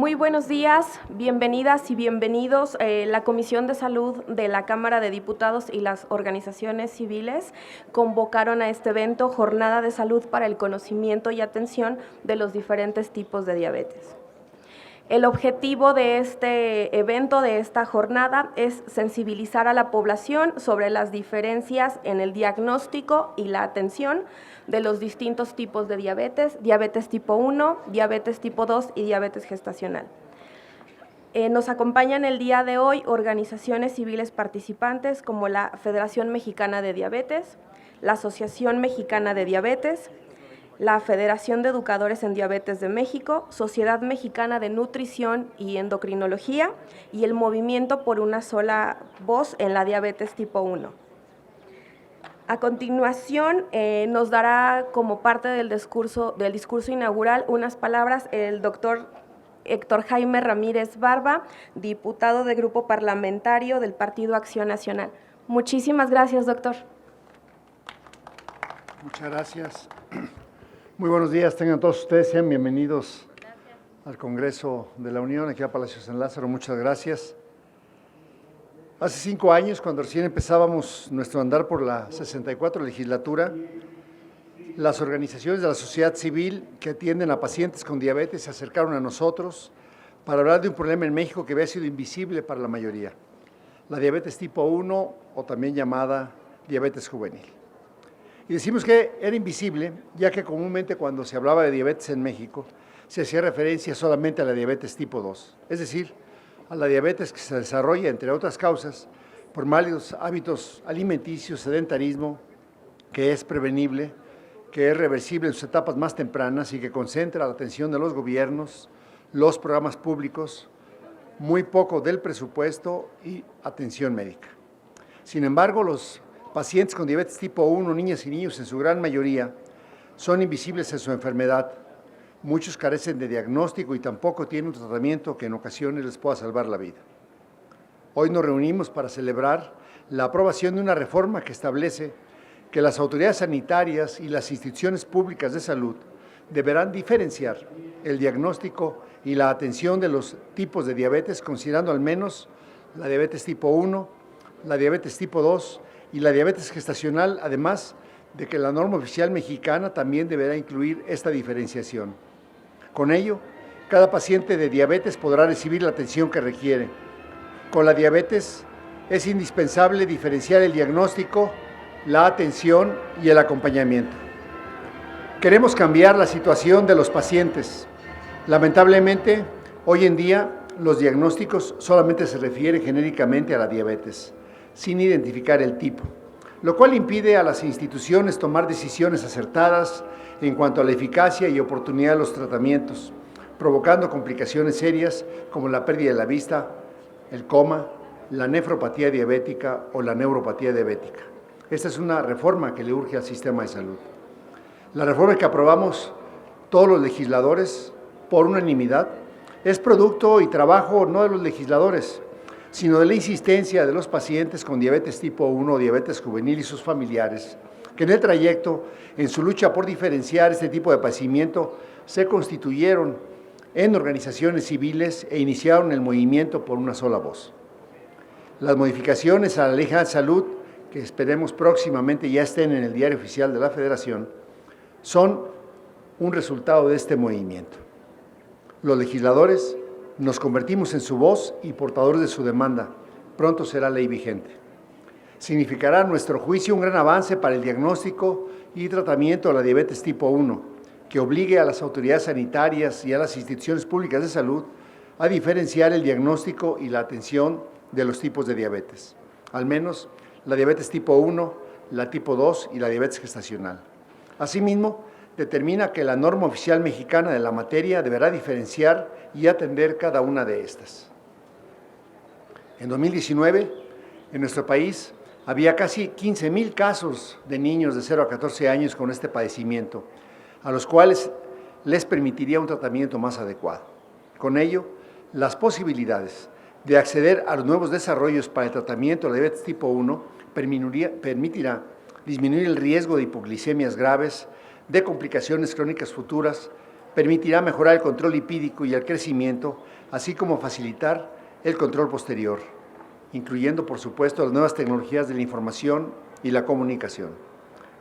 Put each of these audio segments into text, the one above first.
Muy buenos días, bienvenidas y bienvenidos. La Comisión de Salud de la Cámara de Diputados y las organizaciones civiles convocaron a este evento Jornada de Salud para el Conocimiento y Atención de los diferentes tipos de diabetes. El objetivo de este evento, de esta jornada, es sensibilizar a la población sobre las diferencias en el diagnóstico y la atención de los distintos tipos de diabetes, diabetes tipo 1, diabetes tipo 2 y diabetes gestacional. Nos acompañan el día de hoy organizaciones civiles participantes como la Federación Mexicana de Diabetes, la Asociación Mexicana de Diabetes, la Federación de Educadores en Diabetes de México, Sociedad Mexicana de Nutrición y Endocrinología y el Movimiento por una sola voz en la diabetes tipo 1. A continuación, nos dará como parte del discurso inaugural unas palabras el doctor Héctor Jaime Ramírez Barba, diputado del Grupo Parlamentario del Partido Acción Nacional. Muchísimas gracias, doctor. Muchas gracias. Muy buenos días, tengan todos ustedes, sean bienvenidos al Congreso de la Unión, aquí a Palacio San Lázaro, muchas gracias. Hace 5 años, cuando recién empezábamos nuestro andar por la 64 legislatura, las organizaciones de la sociedad civil que atienden a pacientes con diabetes se acercaron a nosotros para hablar de un problema en México que había sido invisible para la mayoría, la diabetes tipo 1 o también llamada diabetes juvenil. Y decimos que era invisible, ya que comúnmente cuando se hablaba de diabetes en México, se hacía referencia solamente a la diabetes tipo 2, es decir, a la diabetes que se desarrolla, entre otras causas, por malos hábitos alimenticios, sedentarismo, que es prevenible, que es reversible en sus etapas más tempranas y que concentra la atención de los gobiernos, los programas públicos, muy poco del presupuesto y atención médica. Sin embargo, los pacientes con diabetes tipo 1, niñas y niños en su gran mayoría, son invisibles en su enfermedad. Muchos carecen de diagnóstico y tampoco tienen un tratamiento que en ocasiones les pueda salvar la vida. Hoy nos reunimos para celebrar la aprobación de una reforma que establece que las autoridades sanitarias y las instituciones públicas de salud deberán diferenciar el diagnóstico y la atención de los tipos de diabetes, considerando al menos la diabetes tipo 1, la diabetes tipo 2 y la diabetes gestacional, además de que la norma oficial mexicana también deberá incluir esta diferenciación. Con ello, cada paciente de diabetes podrá recibir la atención que requiere. Con la diabetes es indispensable diferenciar el diagnóstico, la atención y el acompañamiento. Queremos cambiar la situación de los pacientes. Lamentablemente, hoy en día los diagnósticos solamente se refieren genéricamente a la diabetes, sin identificar el tipo, lo cual impide a las instituciones tomar decisiones acertadas en cuanto a la eficacia y oportunidad de los tratamientos, provocando complicaciones serias como la pérdida de la vista, el coma, la nefropatía diabética o la neuropatía diabética. Esta es una reforma que le urge al sistema de salud. La reforma que aprobamos todos los legisladores por unanimidad es producto y trabajo no de los legisladores, sino de la insistencia de los pacientes con diabetes tipo 1 o diabetes juvenil y sus familiares, que en el trayecto, en su lucha por diferenciar este tipo de padecimiento, se constituyeron en organizaciones civiles e iniciaron el movimiento por una sola voz. Las modificaciones a la Ley General de Salud, que esperemos próximamente ya estén en el Diario Oficial de la Federación, son un resultado de este movimiento. Los legisladores nos convertimos en su voz y portadores de su demanda. Pronto será ley vigente. Significará, a nuestro juicio, un gran avance para el diagnóstico y tratamiento de la diabetes tipo 1, que obligue a las autoridades sanitarias y a las instituciones públicas de salud a diferenciar el diagnóstico y la atención de los tipos de diabetes, al menos la diabetes tipo 1, la tipo 2 y la diabetes gestacional. Asimismo, determina que la norma oficial mexicana de la materia deberá diferenciar y atender cada una de estas. En 2019, en nuestro país, había casi 15,000 casos de niños de 0 a 14 años con este padecimiento, a los cuales les permitiría un tratamiento más adecuado. Con ello, las posibilidades de acceder a los nuevos desarrollos para el tratamiento de la diabetes tipo 1 permitirá disminuir el riesgo de hipoglicemias graves, de complicaciones crónicas futuras, permitirá mejorar el control lipídico y el crecimiento, así como facilitar el control posterior, incluyendo, por supuesto, las nuevas tecnologías de la información y la comunicación.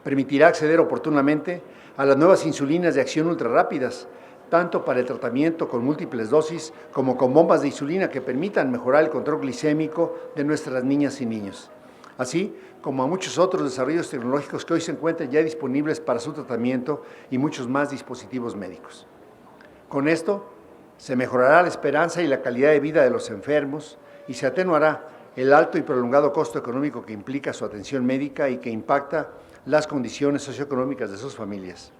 Permitirá acceder oportunamente a las nuevas insulinas de acción ultrarrápidas, tanto para el tratamiento con múltiples dosis como con bombas de insulina que permitan mejorar el control glicémico de nuestras niñas y niños, así como a muchos otros desarrollos tecnológicos que hoy se encuentran ya disponibles para su tratamiento y muchos más dispositivos médicos. Con esto, se mejorará la esperanza y la calidad de vida de los enfermos y se atenuará el alto y prolongado costo económico que implica su atención médica y que impacta las condiciones socioeconómicas de sus familias.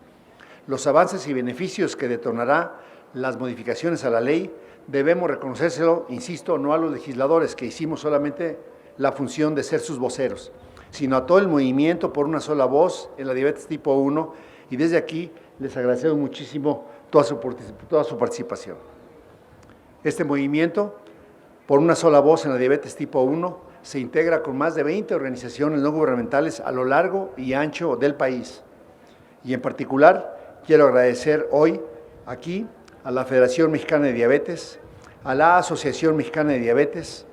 Los avances y beneficios que detonará las modificaciones a la ley debemos reconocérselo, insisto, no a los legisladores que hicimos solamente la función de ser sus voceros, sino a todo el movimiento por una sola voz en la diabetes tipo 1, y desde aquí les agradecemos muchísimo toda su participación. Este movimiento por una sola voz en la diabetes tipo 1 se integra con más de 20 organizaciones no gubernamentales a lo largo y ancho del país, y en particular quiero agradecer hoy aquí a la Federación Mexicana de Diabetes, a la Asociación Mexicana de Diabetes,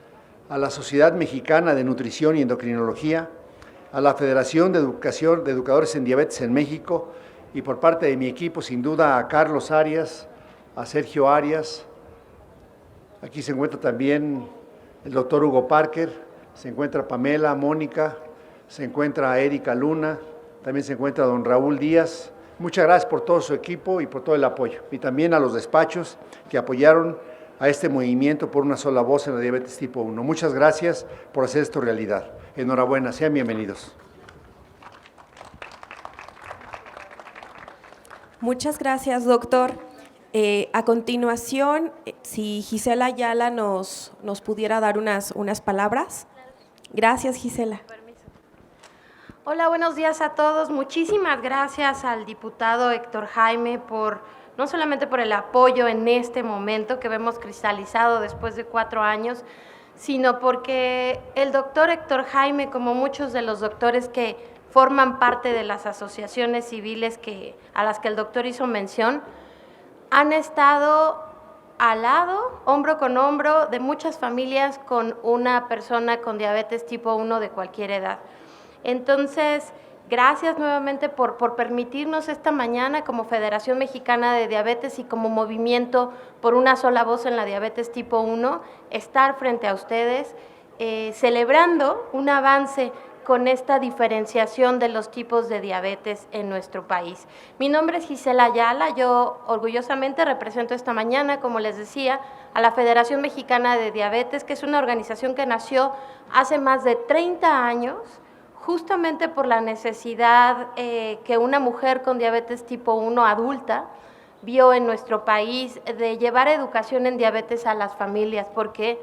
a la Sociedad Mexicana de Nutrición y Endocrinología, a la Federación de Educadores en Diabetes en México, y por parte de mi equipo, sin duda, a Carlos Arias, a Sergio Arias. Aquí se encuentra también el doctor Hugo Parker, se encuentra Pamela, Mónica, se encuentra Erika Luna, también se encuentra don Raúl Díaz. Muchas gracias por todo su equipo y por todo el apoyo. Y también a los despachos que apoyaron a este movimiento por una sola voz en la diabetes tipo 1. Muchas gracias por hacer esto realidad. Enhorabuena, sean bienvenidos. Muchas gracias, doctor. A continuación, si Gisela Ayala nos pudiera dar unas palabras. Gracias, Gisela. Hola, buenos días a todos. Muchísimas gracias al diputado Héctor Jaime no solamente por el apoyo en este momento que vemos cristalizado después de 4 años, sino porque el doctor Héctor Jaime, como muchos de los doctores que forman parte de las asociaciones civiles a las que el doctor hizo mención, han estado al lado, hombro con hombro, de muchas familias con una persona con diabetes tipo 1 de cualquier edad. Entonces, gracias nuevamente por permitirnos esta mañana como Federación Mexicana de Diabetes y como movimiento por una sola voz en la diabetes tipo 1, estar frente a ustedes celebrando un avance con esta diferenciación de los tipos de diabetes en nuestro país. Mi nombre es Gisela Ayala, yo orgullosamente represento esta mañana, como les decía, a la Federación Mexicana de Diabetes, que es una organización que nació hace más de 30 años, justamente por la necesidad que una mujer con diabetes tipo 1 adulta vio en nuestro país de llevar educación en diabetes a las familias, porque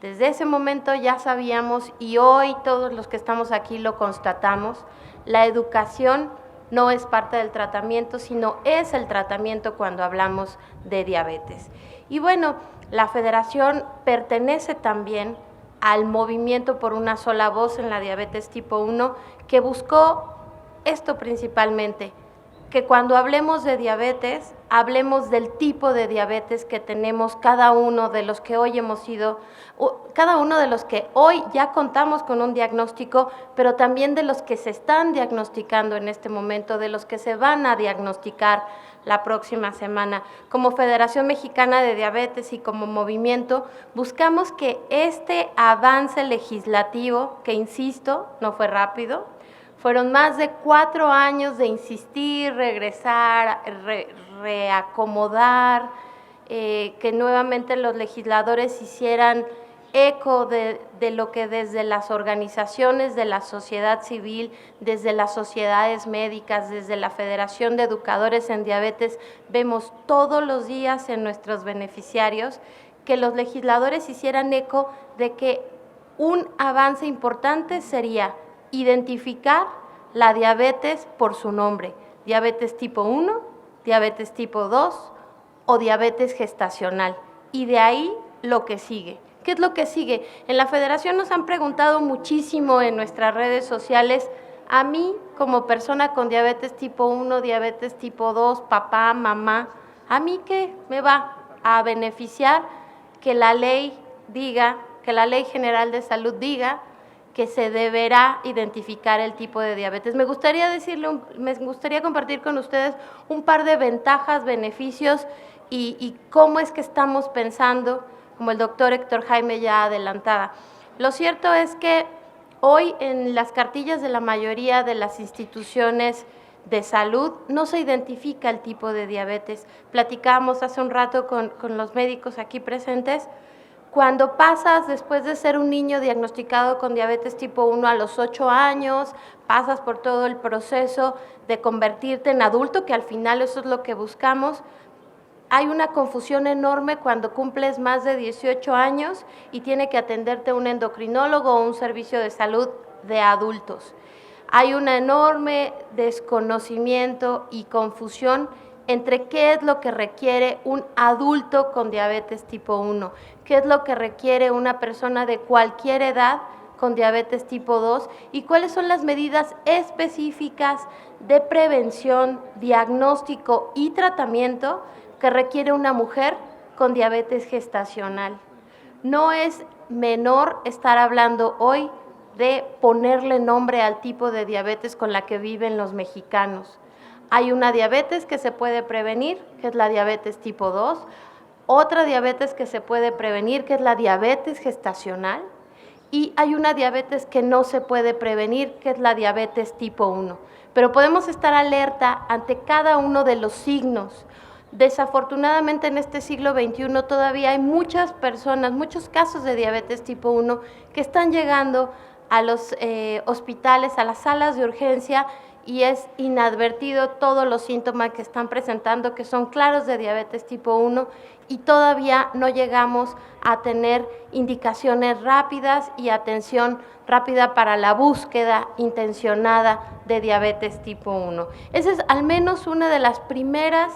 desde ese momento ya sabíamos, y hoy todos los que estamos aquí lo constatamos, la educación no es parte del tratamiento, sino es el tratamiento cuando hablamos de diabetes. Y bueno, la Federación pertenece también al movimiento por una sola voz en la diabetes tipo 1, que buscó esto principalmente, que cuando hablemos de diabetes, hablemos del tipo de diabetes que tenemos cada uno de los que hoy cada uno de los que hoy ya contamos con un diagnóstico, pero también de los que se están diagnosticando en este momento, de los que se van a diagnosticar la próxima semana. Como Federación Mexicana de Diabetes y como movimiento, buscamos que este avance legislativo, que insisto, no fue rápido, fueron más de 4 años de insistir, regresar, reacomodar, que nuevamente los legisladores hicieran eco de lo que desde las organizaciones de la sociedad civil, desde las sociedades médicas, desde la Federación de Educadores en Diabetes, vemos todos los días en nuestros beneficiarios, que los legisladores hicieran eco de que un avance importante sería identificar la diabetes por su nombre, diabetes tipo 1, diabetes tipo 2 o diabetes gestacional, y de ahí lo que sigue. ¿Qué es lo que sigue? En la Federación nos han preguntado muchísimo en nuestras redes sociales, a mí como persona con diabetes tipo 1, diabetes tipo 2, papá, mamá, ¿A mí qué me va a beneficiar que la ley diga, que la Ley General de Salud diga que se deberá identificar el tipo de diabetes? Me gustaría compartir con ustedes un par de ventajas, beneficios y cómo es que estamos pensando, como el doctor Héctor Jaime ya adelantaba. Lo cierto es que hoy en las cartillas de la mayoría de las instituciones de salud no se identifica el tipo de diabetes. Platicábamos hace un rato con los médicos aquí presentes. Cuando pasas, después de ser un niño diagnosticado con diabetes tipo 1 a los 8 años, pasas por todo el proceso de convertirte en adulto, que al final eso es lo que buscamos. Hay una confusión enorme cuando cumples más de 18 años y tiene que atenderte un endocrinólogo o un servicio de salud de adultos. Hay un enorme desconocimiento y confusión entre qué es lo que requiere un adulto con diabetes tipo 1, qué es lo que requiere una persona de cualquier edad con diabetes tipo 2 y cuáles son las medidas específicas de prevención, diagnóstico y tratamiento que requiere una mujer con diabetes gestacional. No es menor estar hablando hoy de ponerle nombre al tipo de diabetes con la que viven los mexicanos. Hay una diabetes que se puede prevenir, que es la diabetes tipo 2, otra diabetes que se puede prevenir, que es la diabetes gestacional, y hay una diabetes que no se puede prevenir, que es la diabetes tipo 1. Pero podemos estar alerta ante cada uno de los signos. Desafortunadamente en este siglo XXI todavía hay muchas personas, muchos casos de diabetes tipo 1 que están llegando a los hospitales, a las salas de urgencia, y es inadvertido todos los síntomas que están presentando, que son claros de diabetes tipo 1, y todavía no llegamos a tener indicaciones rápidas y atención rápida para la búsqueda intencionada de diabetes tipo 1. Esa es al menos una de las primeras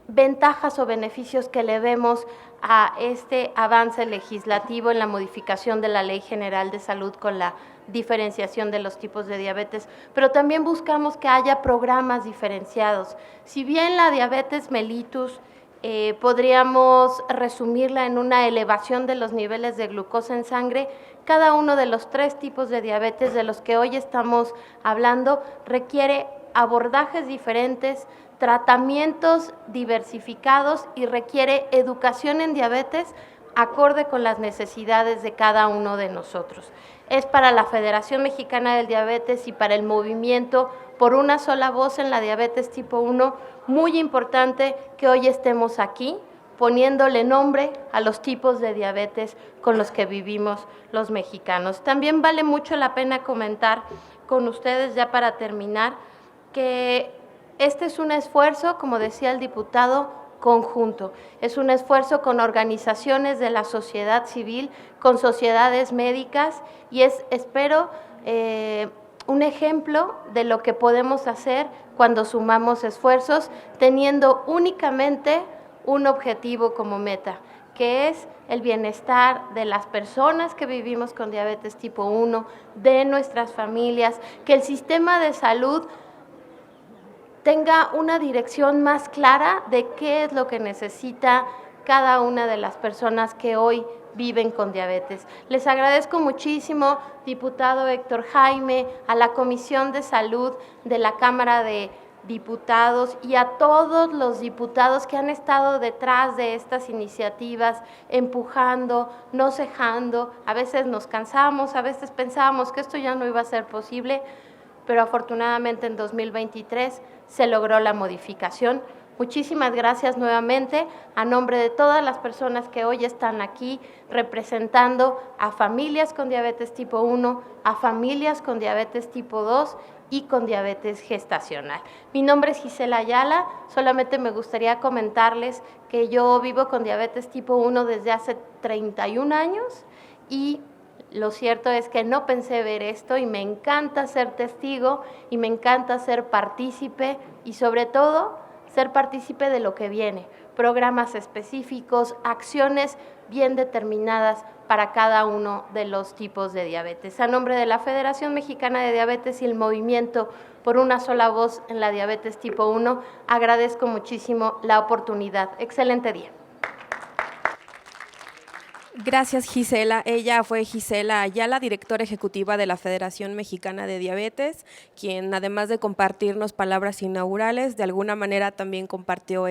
ventajas o beneficios que le vemos a este avance legislativo en la modificación de la Ley General de Salud con la diferenciación de los tipos de diabetes, pero también buscamos que haya programas diferenciados. Si bien la diabetes mellitus podríamos resumirla en una elevación de los niveles de glucosa en sangre, cada uno de los 3 tipos de diabetes de los que hoy estamos hablando requiere abordajes diferentes, tratamientos diversificados y requiere educación en diabetes acorde con las necesidades de cada uno de nosotros. Es para la Federación Mexicana del Diabetes y para el movimiento por una sola voz en la diabetes tipo 1 muy importante que hoy estemos aquí poniéndole nombre a los tipos de diabetes con los que vivimos los mexicanos. También vale mucho la pena comentar con ustedes, ya para terminar, que este es un esfuerzo, como decía el diputado, conjunto. Es un esfuerzo con organizaciones de la sociedad civil, con sociedades médicas, y es, espero, un ejemplo de lo que podemos hacer cuando sumamos esfuerzos, teniendo únicamente un objetivo como meta, que es el bienestar de las personas que vivimos con diabetes tipo 1, de nuestras familias, que el sistema de salud tenga una dirección más clara de qué es lo que necesita cada una de las personas que hoy viven con diabetes. Les agradezco muchísimo, diputado Héctor Jaime, a la Comisión de Salud de la Cámara de Diputados y a todos los diputados que han estado detrás de estas iniciativas, empujando, no cejando. A veces nos cansamos, a veces pensábamos que esto ya no iba a ser posible, pero afortunadamente en 2023 se logró la modificación. Muchísimas gracias nuevamente a nombre de todas las personas que hoy están aquí representando a familias con diabetes tipo 1, a familias con diabetes tipo 2 y con diabetes gestacional. Mi nombre es Gisela Ayala, solamente me gustaría comentarles que yo vivo con diabetes tipo 1 desde hace 31 años y lo cierto es que no pensé ver esto y me encanta ser testigo y me encanta ser partícipe y sobre todo ser partícipe de lo que viene, programas específicos, acciones bien determinadas para cada uno de los tipos de diabetes. A nombre de la Federación Mexicana de Diabetes y el Movimiento por una sola voz en la diabetes tipo 1, agradezco muchísimo la oportunidad. Excelente día. Gracias, Gisela. Ella fue Gisela Ayala, directora ejecutiva de la Federación Mexicana de Diabetes, quien además de compartirnos palabras inaugurales, de alguna manera también compartió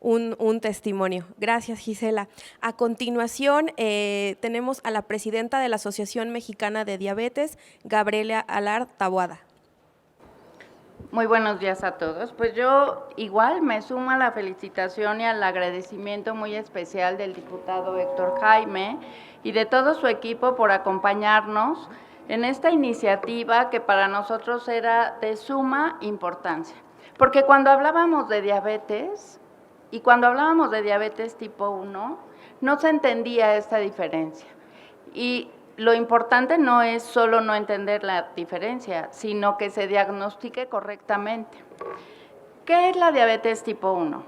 un testimonio. Gracias, Gisela. A continuación, tenemos a la presidenta de la Asociación Mexicana de Diabetes, Gabriela Alar Taboada. Muy buenos días a todos. Pues yo igual me sumo a la felicitación y al agradecimiento muy especial del diputado Héctor Jaime y de todo su equipo por acompañarnos en esta iniciativa que para nosotros era de suma importancia. Porque cuando hablábamos de diabetes y cuando hablábamos de diabetes tipo 1, no se entendía esta diferencia. Y lo importante no es solo no entender la diferencia, sino que se diagnostique correctamente. ¿Qué es la diabetes tipo 1?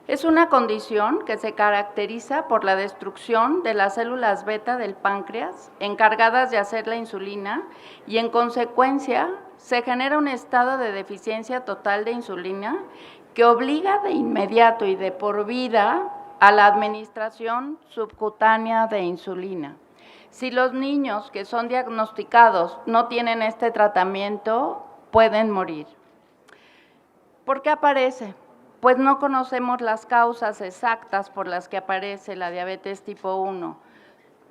Es una condición que se caracteriza por la destrucción de las células beta del páncreas, encargadas de hacer la insulina, y en consecuencia se genera un estado de deficiencia total de insulina que obliga de inmediato y de por vida a la administración subcutánea de insulina. Si los niños que son diagnosticados no tienen este tratamiento, pueden morir. ¿Por qué aparece? Pues no conocemos las causas exactas por las que aparece la diabetes tipo 1.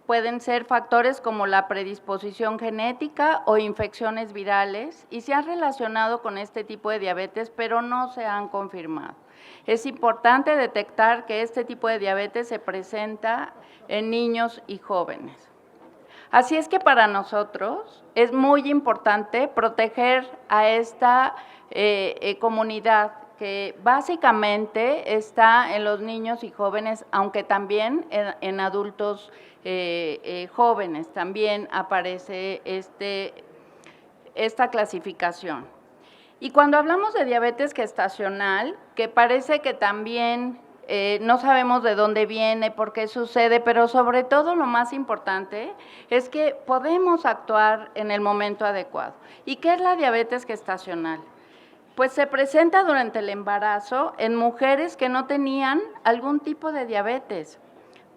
Pueden ser factores como la predisposición genética o infecciones virales y se han relacionado con este tipo de diabetes, pero no se han confirmado. Es importante detectar que este tipo de diabetes se presenta en niños y jóvenes. Así es que para nosotros es muy importante proteger a esta comunidad que básicamente está en los niños y jóvenes, aunque también en adultos jóvenes también aparece esta clasificación. Y cuando hablamos de diabetes gestacional, que parece que también no sabemos de dónde viene, por qué sucede, pero sobre todo lo más importante es que podemos actuar en el momento adecuado. ¿Y qué es la diabetes gestacional? Pues se presenta durante el embarazo en mujeres que no tenían algún tipo de diabetes.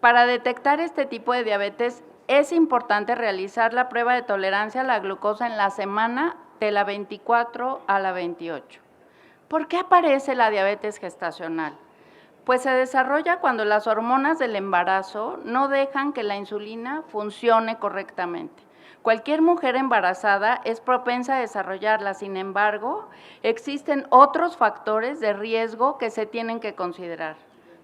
Para detectar este tipo de diabetes es importante realizar la prueba de tolerancia a la glucosa en la semana de la 24 a la 28. ¿Por qué aparece la diabetes gestacional? Pues se desarrolla cuando las hormonas del embarazo no dejan que la insulina funcione correctamente. Cualquier mujer embarazada es propensa a desarrollarla, sin embargo, existen otros factores de riesgo que se tienen que considerar.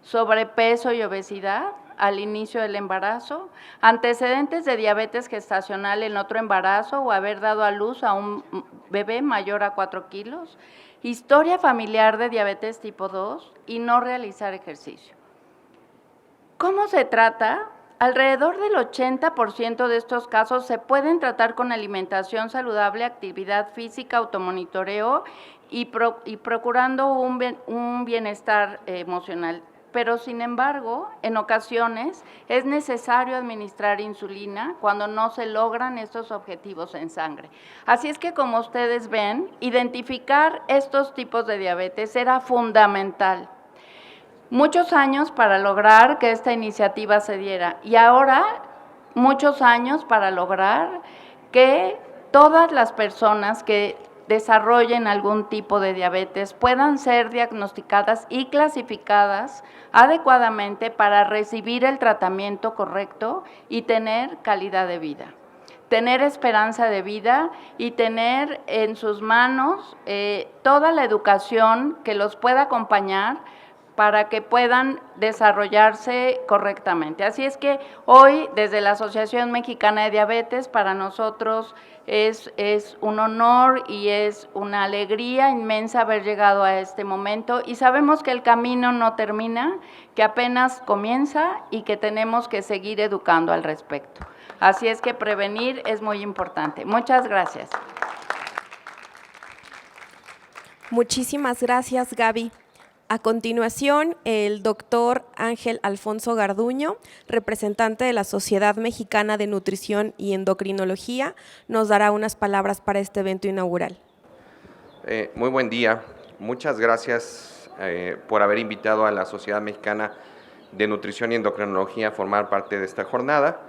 Sobrepeso y obesidad al inicio del embarazo, antecedentes de diabetes gestacional en otro embarazo o haber dado a luz a un bebé mayor a 4 kilos, historia familiar de diabetes tipo 2 y no realizar ejercicio. ¿Cómo se trata? Alrededor del 80% de estos casos se pueden tratar con alimentación saludable, actividad física, automonitoreo y procurando un bienestar emocional. Pero sin embargo, en ocasiones es necesario administrar insulina cuando no se logran estos objetivos en sangre. Así es que, como ustedes ven, identificar estos tipos de diabetes era fundamental. Muchos años para lograr que esta iniciativa se diera y ahora muchos años para lograr que todas las personas que desarrollen algún tipo de diabetes puedan ser diagnosticadas y clasificadas adecuadamente para recibir el tratamiento correcto y tener calidad de vida, tener esperanza de vida y tener en sus manos toda la educación que los pueda acompañar para que puedan desarrollarse correctamente. Así es que hoy, desde la Asociación Mexicana de Diabetes, para nosotros es un honor y es una alegría inmensa haber llegado a este momento y sabemos que el camino no termina, que apenas comienza y que tenemos que seguir educando al respecto. Así es que prevenir es muy importante. Muchas gracias. Muchísimas gracias, Gaby. A continuación, el doctor Ángel Alfonso Garduño, representante de la Sociedad Mexicana de Nutrición y Endocrinología, nos dará unas palabras para este evento inaugural. Muy buen día. Muchas gracias por haber invitado a la Sociedad Mexicana de Nutrición y Endocrinología a formar parte de esta jornada,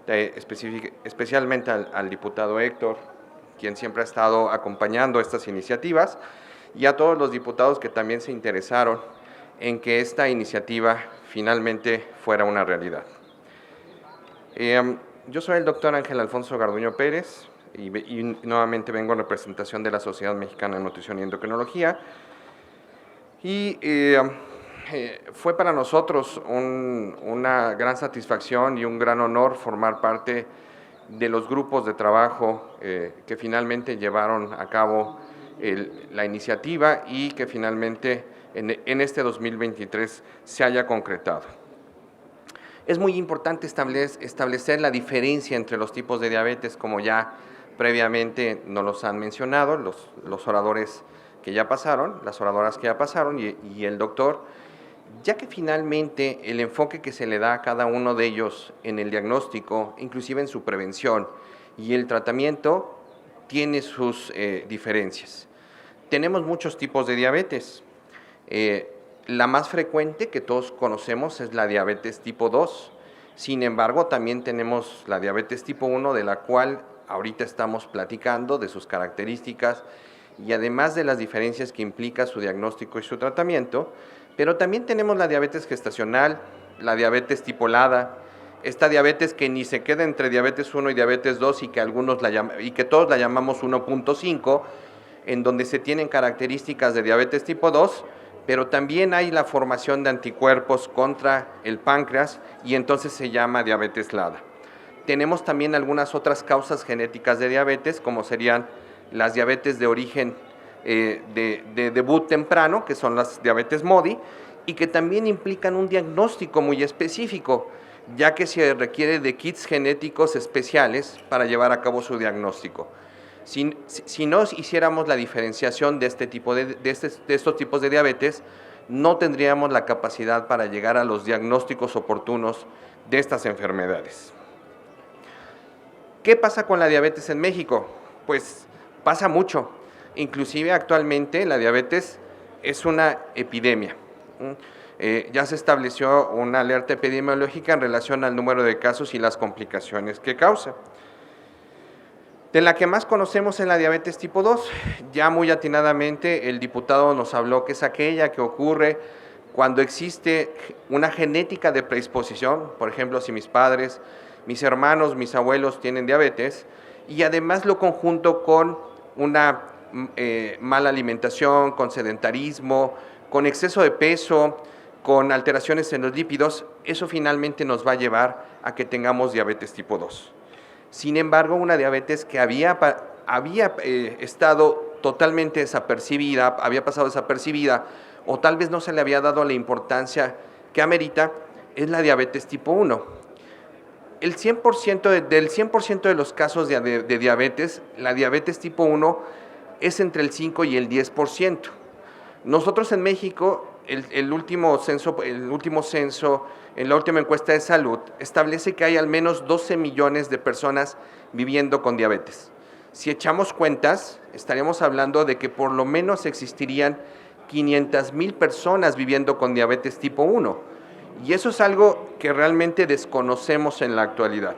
especialmente al diputado Héctor, quien siempre ha estado acompañando estas iniciativas, y a todos los diputados que también se interesaron en que esta iniciativa finalmente fuera una realidad. Yo soy el doctor Ángel Alfonso Garduño Pérez y nuevamente vengo en representación de la Sociedad Mexicana de Nutrición y Endocrinología, y fue para nosotros una gran satisfacción y un gran honor formar parte de los grupos de trabajo que finalmente llevaron a cabo la iniciativa y que finalmente en este 2023 se haya concretado. Es muy importante establecer la diferencia entre los tipos de diabetes, como ya previamente nos los han mencionado los oradores que ya pasaron, las oradoras que ya pasaron y el doctor, ya que finalmente el enfoque que se le da a cada uno de ellos en el diagnóstico, inclusive en su prevención y el tratamiento, tiene sus diferencias. Tenemos muchos tipos de diabetes. La más frecuente que todos conocemos es la diabetes tipo 2. Sin embargo, también tenemos la diabetes tipo 1, de la cual ahorita estamos platicando, de sus características y además de las diferencias que implica su diagnóstico y su tratamiento. Pero también tenemos la diabetes gestacional, la diabetes tipolada, esta diabetes que ni se queda entre diabetes 1 y diabetes 2 y que todos la llamamos 1.5, en donde se tienen características de diabetes tipo 2, pero también hay la formación de anticuerpos contra el páncreas y entonces se llama diabetes LADA. Tenemos también algunas otras causas genéticas de diabetes, como serían las diabetes de origen de debut temprano, que son las diabetes MODY, y que también implican un diagnóstico muy específico, ya que se requiere de kits genéticos especiales para llevar a cabo su diagnóstico. Si no hiciéramos la diferenciación de estos tipos de diabetes, no tendríamos la capacidad para llegar a los diagnósticos oportunos de estas enfermedades. ¿Qué pasa con la diabetes en México? Pues pasa mucho. Inclusive actualmente la diabetes es una epidemia. Ya se estableció una alerta epidemiológica en relación al número de casos y las complicaciones que causa. De la que más conocemos es la diabetes tipo 2. Ya muy atinadamente el diputado nos habló que es aquella que ocurre cuando existe una genética de predisposición, por ejemplo, si mis padres, mis hermanos, mis abuelos tienen diabetes, y además lo conjunto con una mala alimentación, con sedentarismo, con exceso de peso, con alteraciones en los lípidos, eso finalmente nos va a llevar a que tengamos diabetes tipo 2. Sin embargo, una diabetes que había estado totalmente desapercibida, había pasado desapercibida, o tal vez no se le había dado la importancia que amerita, es la diabetes tipo 1. Del 100% de los casos de diabetes, la diabetes tipo 1 es entre el 5 y el 10%. Nosotros en México, el último censo, en la última encuesta de salud, establece que hay al menos 12 millones de personas viviendo con diabetes. Si echamos cuentas, estaríamos hablando de que por lo menos existirían 500,000 personas viviendo con diabetes tipo 1. Y eso es algo que realmente desconocemos en la actualidad.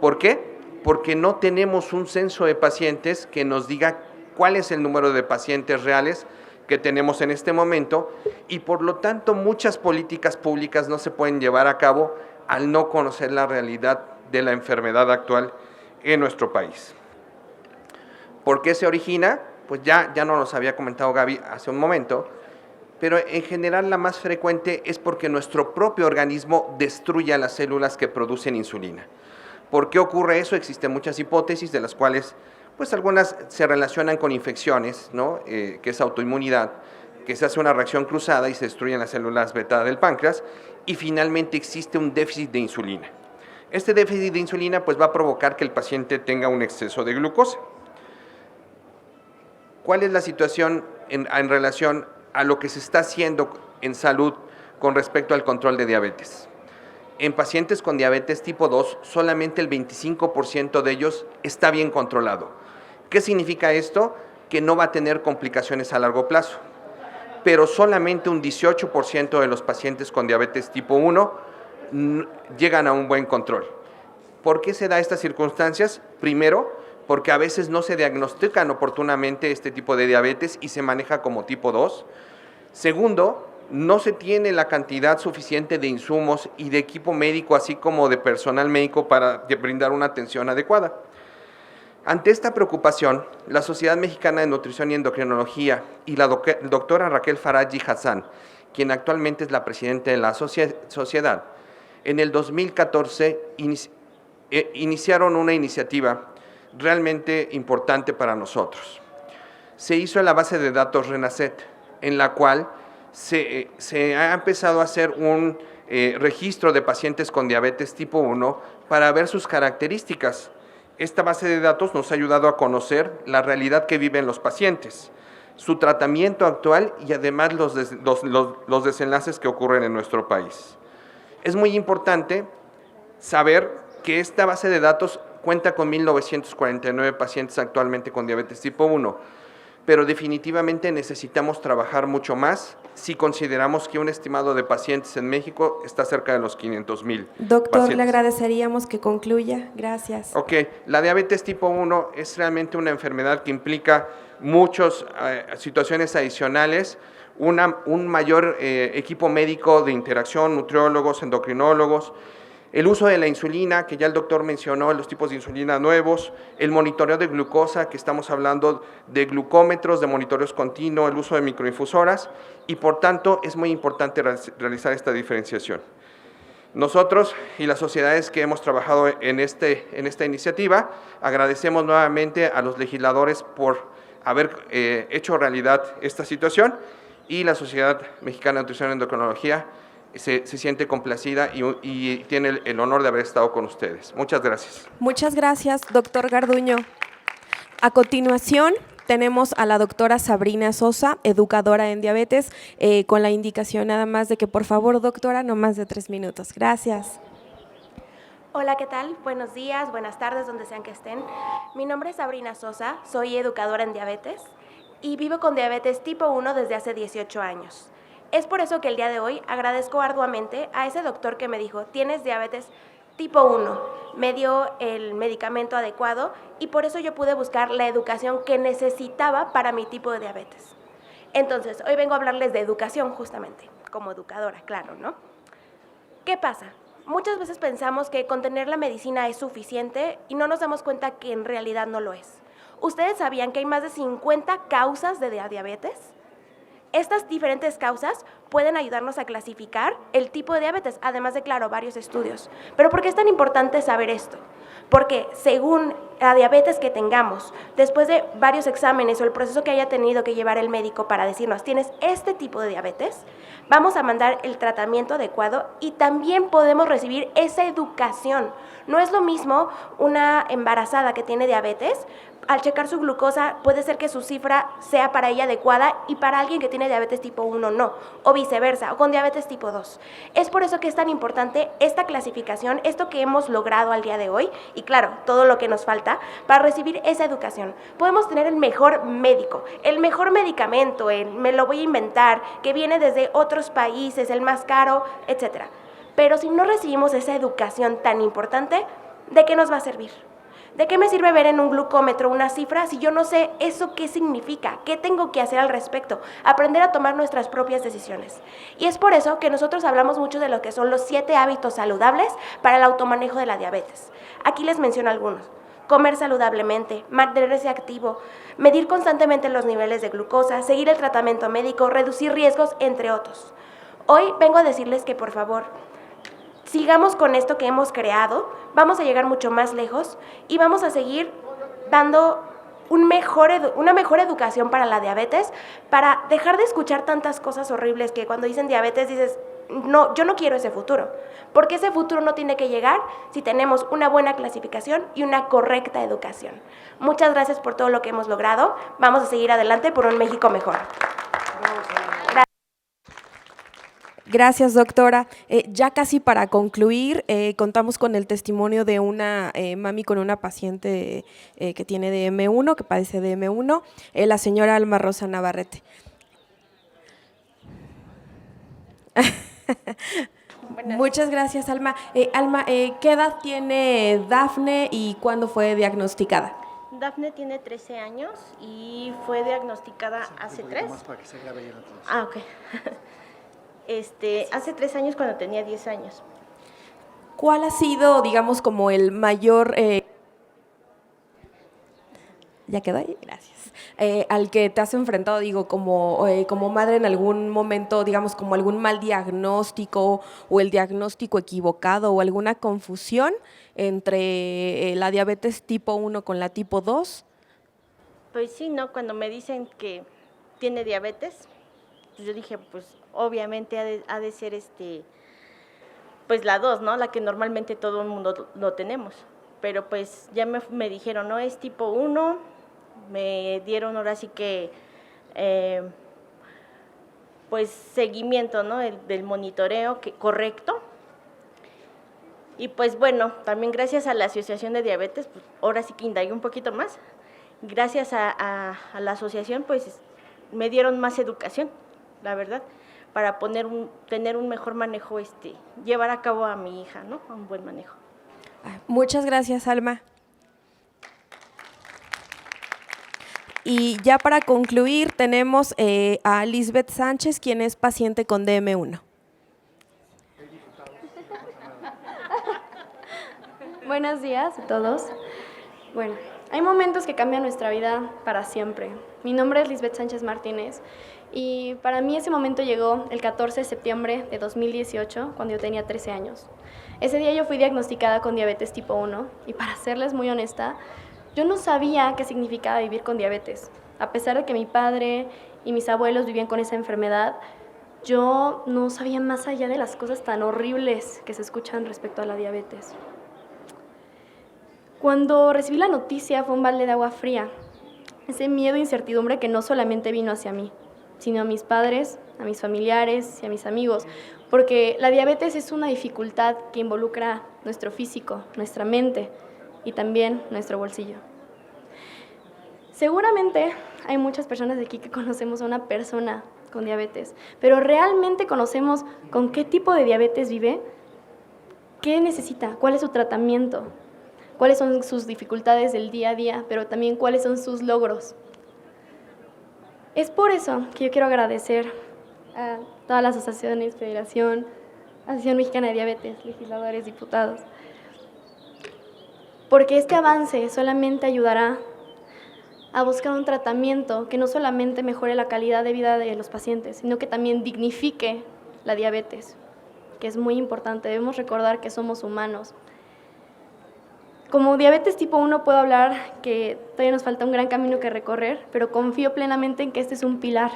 ¿Por qué? Porque no tenemos un censo de pacientes que nos diga cuál es el número de pacientes reales que tenemos en este momento, y por lo tanto muchas políticas públicas no se pueden llevar a cabo al no conocer la realidad de la enfermedad actual en nuestro país. ¿Por qué se origina? Pues ya nos los había comentado Gaby hace un momento, pero en general la más frecuente es porque nuestro propio organismo destruye a las células que producen insulina. ¿Por qué ocurre eso? Existen muchas hipótesis, de las cuales pues algunas se relacionan con infecciones, ¿no? Que es autoinmunidad, que se hace una reacción cruzada y se destruyen las células beta del páncreas, y finalmente existe un déficit de insulina. Este déficit de insulina pues va a provocar que el paciente tenga un exceso de glucosa. ¿Cuál es la situación en relación a lo que se está haciendo en salud con respecto al control de diabetes. En pacientes con diabetes tipo 2, solamente el 25% de ellos está bien controlado. ¿Qué significa esto? Que no va a tener complicaciones a largo plazo. Pero solamente un 18% de los pacientes con diabetes tipo 1 llegan a un buen control. ¿Por qué se da estas circunstancias? Primero, porque a veces no se diagnostican oportunamente este tipo de diabetes y se maneja como tipo 2. Segundo, no se tiene la cantidad suficiente de insumos y de equipo médico, así como de personal médico para brindar una atención adecuada. Ante esta preocupación, la Sociedad Mexicana de Nutrición y Endocrinología y la doctora Raquel Faraji Hassan, quien actualmente es la presidenta de la sociedad, en el 2014 iniciaron una iniciativa realmente importante para nosotros. Se hizo la base de datos RENACET, en la cual se ha empezado a hacer un registro de pacientes con diabetes tipo 1 para ver sus características. Esta base de datos nos ha ayudado a conocer la realidad que viven los pacientes, su tratamiento actual y además los desenlaces que ocurren en nuestro país. Es muy importante saber que esta base de datos cuenta con 1,949 pacientes actualmente con diabetes tipo 1, pero definitivamente necesitamos trabajar mucho más si consideramos que un estimado de pacientes en México está cerca de los 500,000 Doctor, pacientes. le agradeceríamos que concluya. Gracias. Ok, la diabetes tipo 1 es realmente una enfermedad que implica muchas situaciones adicionales, un mayor equipo médico de interacción, nutriólogos, endocrinólogos, el uso de la insulina, que ya el doctor mencionó, los tipos de insulina nuevos, el monitoreo de glucosa, que estamos hablando de glucómetros, de monitoreos continuos, el uso de microinfusoras, y por tanto es muy importante realizar esta diferenciación. Nosotros y las sociedades que hemos trabajado en esta iniciativa, agradecemos nuevamente a los legisladores por haber hecho realidad esta situación, y la Sociedad Mexicana de Nutrición y Endocrinología se siente complacida y tiene el honor de haber estado con ustedes. Muchas gracias. Muchas gracias, doctor Garduño. A continuación, tenemos a la doctora Sabrina Sosa, educadora en diabetes, con la indicación nada más de que, por favor, doctora, no más de 3 minutos. Gracias. Hola, ¿qué tal? Buenos días, buenas tardes, donde sean que estén. Mi nombre es Sabrina Sosa, soy educadora en diabetes y vivo con diabetes tipo 1 desde hace 18 años. Es por eso que el día de hoy agradezco arduamente a ese doctor que me dijo, tienes diabetes tipo 1, me dio el medicamento adecuado y por eso yo pude buscar la educación que necesitaba para mi tipo de diabetes. Entonces, hoy vengo a hablarles de educación justamente, como educadora, claro, ¿no? ¿Qué pasa? Muchas veces pensamos que con tener la medicina es suficiente y no nos damos cuenta que en realidad no lo es. ¿Ustedes sabían que hay más de 50 causas de diabetes? Estas diferentes causas pueden ayudarnos a clasificar el tipo de diabetes, además de, claro, varios estudios. ¿Pero por qué es tan importante saber esto? Porque según la diabetes que tengamos, después de varios exámenes o el proceso que haya tenido que llevar el médico para decirnos, tienes este tipo de diabetes, vamos a mandar el tratamiento adecuado y también podemos recibir esa educación. No es lo mismo una embarazada que tiene diabetes, al checar su glucosa puede ser que su cifra sea para ella adecuada y para alguien que tiene diabetes tipo 1 no, o viceversa, o con diabetes tipo 2. Es por eso que es tan importante esta clasificación, esto que hemos logrado al día de hoy, y claro, todo lo que nos falta para recibir esa educación. Podemos tener el mejor médico, el mejor medicamento, me lo voy a inventar, que viene desde otros países, el más caro, etc. Pero si no recibimos esa educación tan importante, ¿de qué nos va a servir? ¿De qué me sirve ver en un glucómetro una cifra si yo no sé eso qué significa? ¿Qué tengo que hacer al respecto? Aprender a tomar nuestras propias decisiones. Y es por eso que nosotros hablamos mucho de lo que son los 7 hábitos saludables para el automanejo de la diabetes. Aquí les menciono algunos. Comer saludablemente, mantenerse activo, medir constantemente los niveles de glucosa, seguir el tratamiento médico, reducir riesgos, entre otros. Hoy vengo a decirles que, por favor, sigamos con esto que hemos creado, vamos a llegar mucho más lejos y vamos a seguir dando una mejor educación para la diabetes, para dejar de escuchar tantas cosas horribles que cuando dicen diabetes dices, no, yo no quiero ese futuro, porque ese futuro no tiene que llegar si tenemos una buena clasificación y una correcta educación. Muchas gracias por todo lo que hemos logrado, vamos a seguir adelante por un México mejor. Gracias, doctora. Ya casi para concluir, contamos con el testimonio de una mami con una paciente que tiene DM1, que padece DM1, la señora Alma Rosa Navarrete. Muchas gracias, Alma. Alma, ¿qué edad tiene Dafne y cuándo fue diagnosticada? Dafne tiene 13 años y fue diagnosticada hace 3. Ah, ok. Hace 3 años cuando tenía 10 años. ¿Cuál ha sido, digamos, como el mayor… ¿Ya quedó ahí? Gracias. Al que te has enfrentado, digo, como madre en algún momento, digamos, como algún mal diagnóstico o el diagnóstico equivocado o alguna confusión entre la diabetes tipo 1 con la tipo 2? Pues sí, ¿no? Cuando me dicen que tiene diabetes, pues yo dije, pues obviamente ha de ser pues la 2, ¿no? La que normalmente todo el mundo lo tenemos. Pero pues ya me dijeron, no, es tipo 1, me dieron ahora sí que pues seguimiento, ¿no? Del monitoreo correcto. Y pues bueno, también gracias a la Asociación de Diabetes, pues ahora sí que indagué un poquito más. Gracias a la asociación, pues me dieron más educación, la verdad, para tener un mejor manejo, llevar a cabo a mi hija, ¿no? A un buen manejo. Muchas gracias, Alma. Y ya para concluir, tenemos a Lisbeth Sánchez, quien es paciente con DM1. Buenos días a todos. Bueno, hay momentos que cambian nuestra vida para siempre. Mi nombre es Lisbeth Sánchez Martínez y para mí ese momento llegó el 14 de septiembre de 2018, cuando yo tenía 13 años. Ese día yo fui diagnosticada con diabetes tipo 1 y, para serles muy honesta, yo no sabía qué significaba vivir con diabetes. A pesar de que mi padre y mis abuelos vivían con esa enfermedad, yo no sabía más allá de las cosas tan horribles que se escuchan respecto a la diabetes. Cuando recibí la noticia fue un balde de agua fría. Ese miedo e incertidumbre que no solamente vino hacia mí, sino a mis padres, a mis familiares y a mis amigos, porque la diabetes es una dificultad que involucra nuestro físico, nuestra mente y también nuestro bolsillo. Seguramente hay muchas personas de aquí que conocemos a una persona con diabetes, pero ¿realmente conocemos con qué tipo de diabetes vive? ¿Qué necesita? ¿Cuál es su tratamiento? ¿Cuáles son sus dificultades del día a día? Pero también cuáles son sus logros. Es por eso que yo quiero agradecer a todas las asociaciones, Federación, Asociación Mexicana de Diabetes, legisladores, diputados, porque este avance solamente ayudará a buscar un tratamiento que no solamente mejore la calidad de vida de los pacientes, sino que también dignifique la diabetes, que es muy importante. Debemos recordar que somos humanos. Como diabetes tipo 1 puedo hablar que todavía nos falta un gran camino que recorrer, pero confío plenamente en que este es un pilar.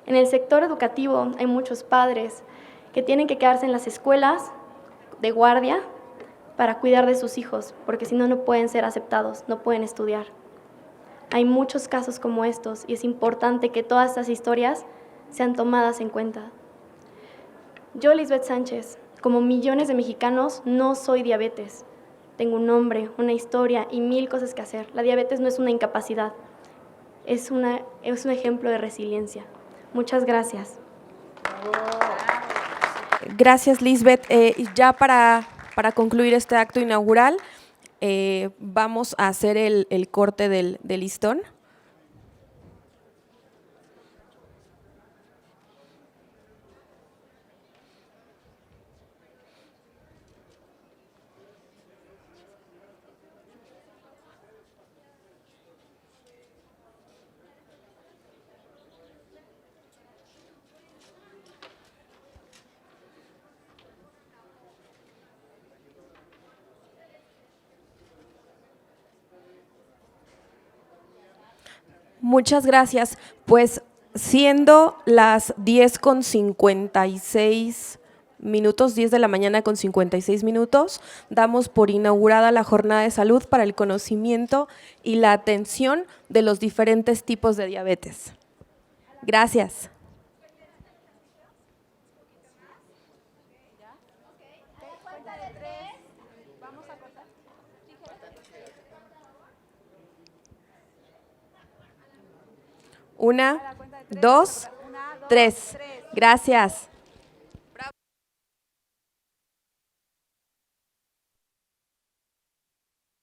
En el sector educativo hay muchos padres que tienen que quedarse en las escuelas de guardia para cuidar de sus hijos, porque si no, no pueden ser aceptados, no pueden estudiar. Hay muchos casos como estos y es importante que todas estas historias sean tomadas en cuenta. Yo, Lisbeth Sánchez, como millones de mexicanos, no soy diabetes. Tengo un nombre, una historia y 1000 cosas que hacer. La diabetes no es una incapacidad, es un ejemplo de resiliencia. Muchas gracias. Gracias, Lisbeth. Ya para concluir este acto inaugural, vamos a hacer el corte del listón. Muchas gracias. Pues siendo las 10:56 minutos, 10 de la mañana con 56 minutos, damos por inaugurada la jornada de salud para el conocimiento y la atención de los diferentes tipos de diabetes. Gracias. 1, 2, 3. Gracias.